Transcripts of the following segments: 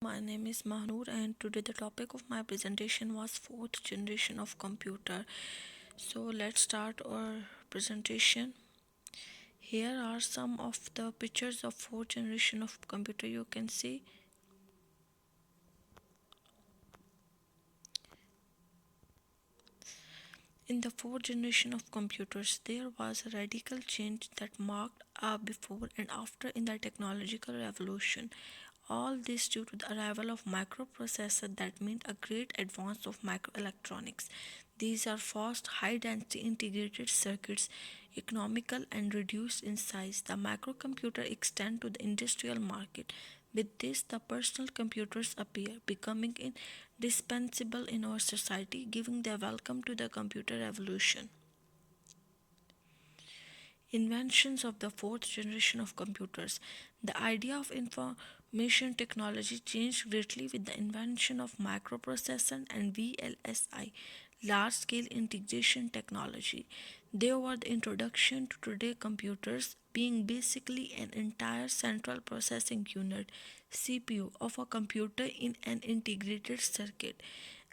My name is Mahnur and today the topic of my presentation was fourth generation of computer. So let's start our presentation. Here are some of the pictures of fourth generation of computer you can see. In the fourth generation of computers, there was a radical change that marked a before and after in the technological revolution. All this due to the arrival of microprocessors that meant a great advance of microelectronics. These are fast, high density integrated circuits, economical and reduced in size. The microcomputer extend to the industrial market. With this, the personal computers appear, becoming indispensable in our society, giving their welcome to the computer revolution. Inventions of the fourth generation of computers. The idea of information technology changed greatly with the invention of microprocessor and VLSI, large scale integration technology. They were the introduction to today computers being basically an entire central processing unit CPU of a computer in an integrated circuit.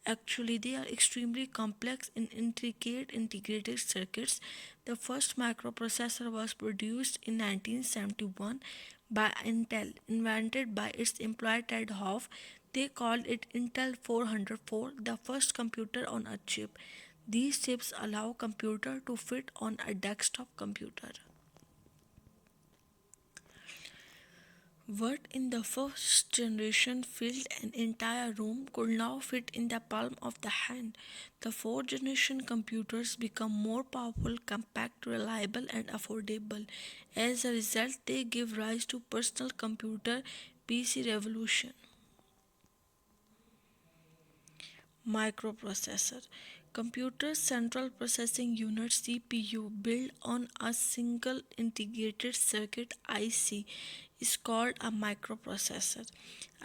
Actually, they are extremely complex and intricate integrated circuits. The first microprocessor was produced in 1971 by Intel, invented by its employee Ted Hoff. They called it Intel 404, the first computer on a chip. These chips allow computer to fit on a desktop computer. What in the first generation filled an entire room could now fit in the palm of the hand. The fourth generation computers become more powerful, compact, reliable, and affordable. As a result, they give rise to personal computer PC revolution. Microprocessor. Computer's central processing unit CPU built on a single integrated circuit IC is called a microprocessor.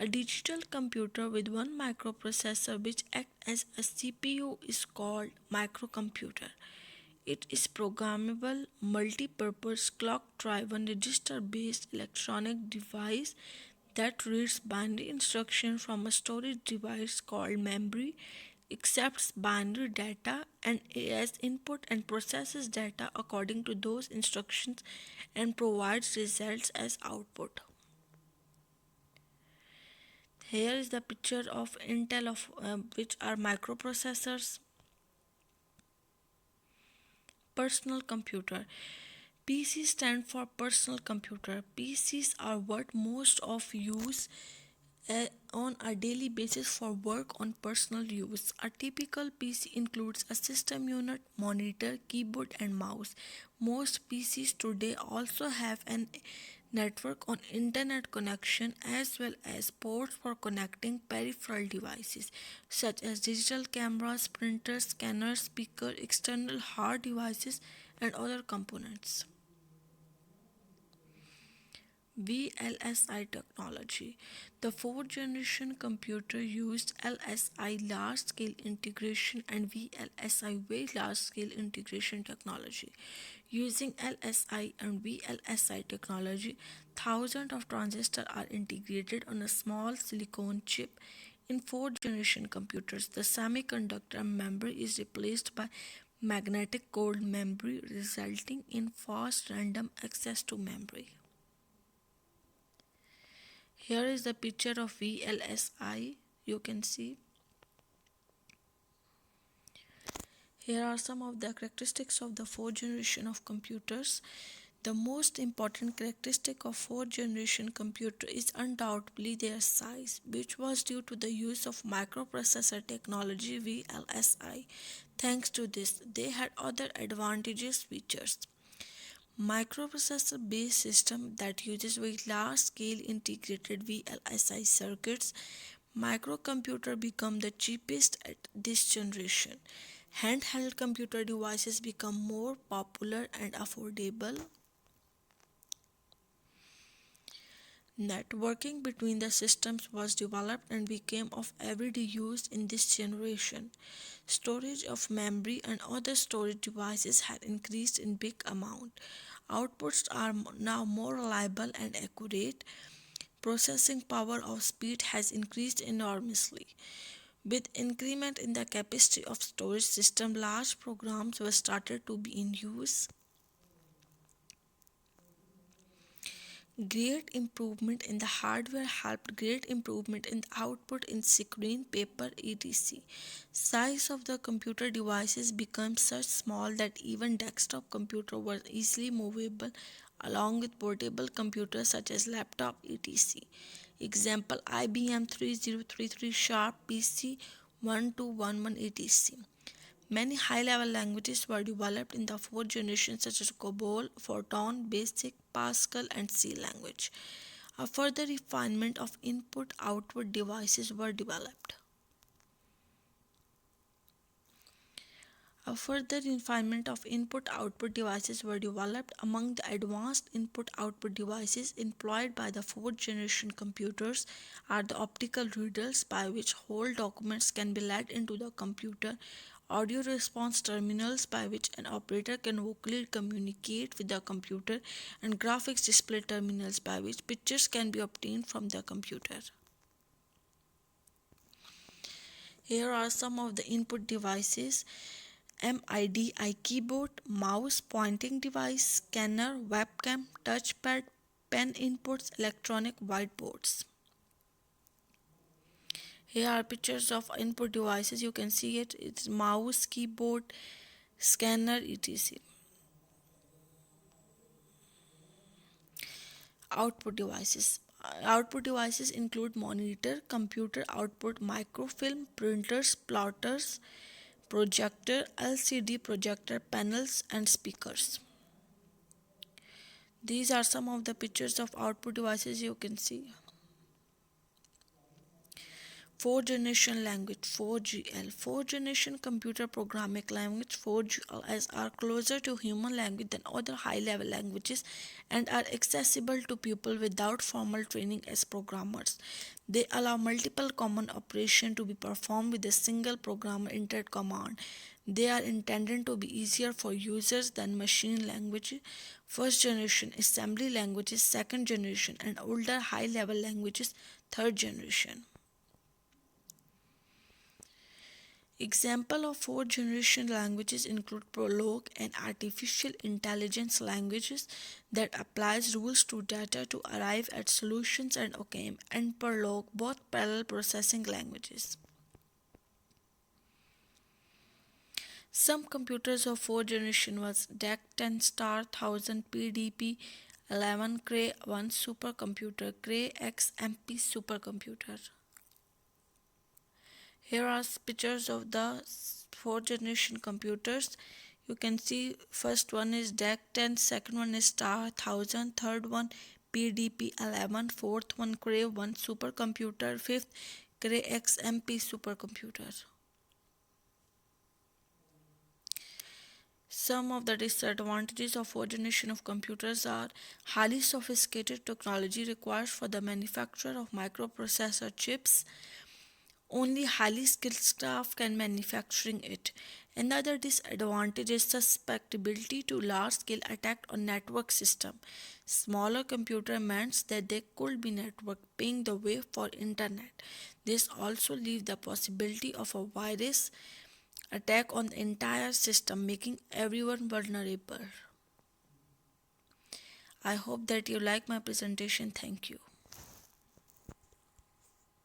A digital computer with one microprocessor which acts as a CPU is called microcomputer. It is programmable, multi-purpose, clock-driven, register-based electronic device that reads binary instruction from a storage device called memory, accepts binary data and as input and processes data according to those instructions and provides results as output. Here is the picture of Intel of which are microprocessors. Personal computer. PC stand for personal computer. PCs are what most of use on a daily basis for work on personal use. A typical PC includes a system unit, monitor, keyboard, and mouse. Most PCs today also have an network on internet connection as well as ports for connecting peripheral devices such as digital cameras, printers, scanners, speaker, external hard devices, and other components. VLSI technology. The fourth generation computer used LSI large scale integration and VLSI very large scale integration technology. Using LSI and VLSI technology, thousands of transistors are integrated on a small silicon chip. In fourth generation computers, the semiconductor memory is replaced by magnetic cold memory, resulting in fast random access to memory. Here is the picture of VLSI. You can see. Here are some of the characteristics of the fourth generation of computers. The most important characteristic of fourth generation computer is undoubtedly their size, which was due to the use of microprocessor technology VLSI. Thanks to this, they had other advantageous features. Microprocessor based system that uses very large scale integrated VLSI circuits. Microcomputer become the cheapest at this generation. Handheld computer devices become more popular and affordable. Networking between the systems was developed and became of everyday use in this generation. Storage of memory and other storage devices had increased in big amount. Outputs are now more reliable and accurate. processing power of speed has increased enormously. With increment in the capacity of storage system, large programs were started to be in use. Great improvement in the hardware helped great improvement in the output in screen, paper, etc. Size of the computer devices became such small that even desktop computer were easily movable along with portable computers such as laptop, etc. Example IBM 3033 Sharp PC 1211 etc. Many high-level languages were developed in the fourth generation such as COBOL, Fortran, BASIC, Pascal and C language. A further refinement of input-output devices were developed. A further refinement of input-output devices were developed. Among the advanced input-output devices employed by the fourth generation computers are the optical readers by which whole documents can be led into the computer, audio response terminals by which an operator can vocally communicate with the computer, and graphics display terminals by which pictures can be obtained from the computer. Here are some of the input devices: MIDI keyboard, mouse, pointing device, scanner, webcam, touchpad, pen inputs, electronic whiteboards. Here are pictures of input devices. You can see it. It's mouse, keyboard, scanner, etc. Output devices. Output devices include monitor, computer output, microfilm, printers, plotters, projector, LCD projector, panels, and speakers. These are some of the pictures of output devices you can see. Fourth generation language 4GL. Fourth generation computer programming language 4GLs are closer to human language than other high level languages and are accessible to people without formal training as programmers. They allow multiple common operations to be performed with a single program entered command. They are intended to be easier for users than machine language, first generation assembly languages, second generation, and older high level languages, third generation. Example of fourth generation languages include Prolog, and artificial intelligence languages that applies rules to data to arrive at solutions, and OCaml and Prolog, both parallel processing languages. Some computers of fourth generation was DEC 10 star 1000 PDP 11 Cray 1 supercomputer, Cray XMP supercomputer. Here are pictures of the fourth generation computers. You can see first one is DEC 10, second one is star 1000, third one PDP 11, fourth one Cray 1 supercomputer, fifth Cray XMP supercomputer. Some of the disadvantages of fourth generation of computers are highly sophisticated technology required for the manufacture of microprocessor chips. Only highly skilled staff can manufacturing it. Another disadvantage is susceptibility to large-scale attack on network system. Smaller computer means that they could be networked, paving the way for internet. This also leaves the possibility of a virus attack on the entire system, making everyone vulnerable. I hope that you like my presentation. Thank you.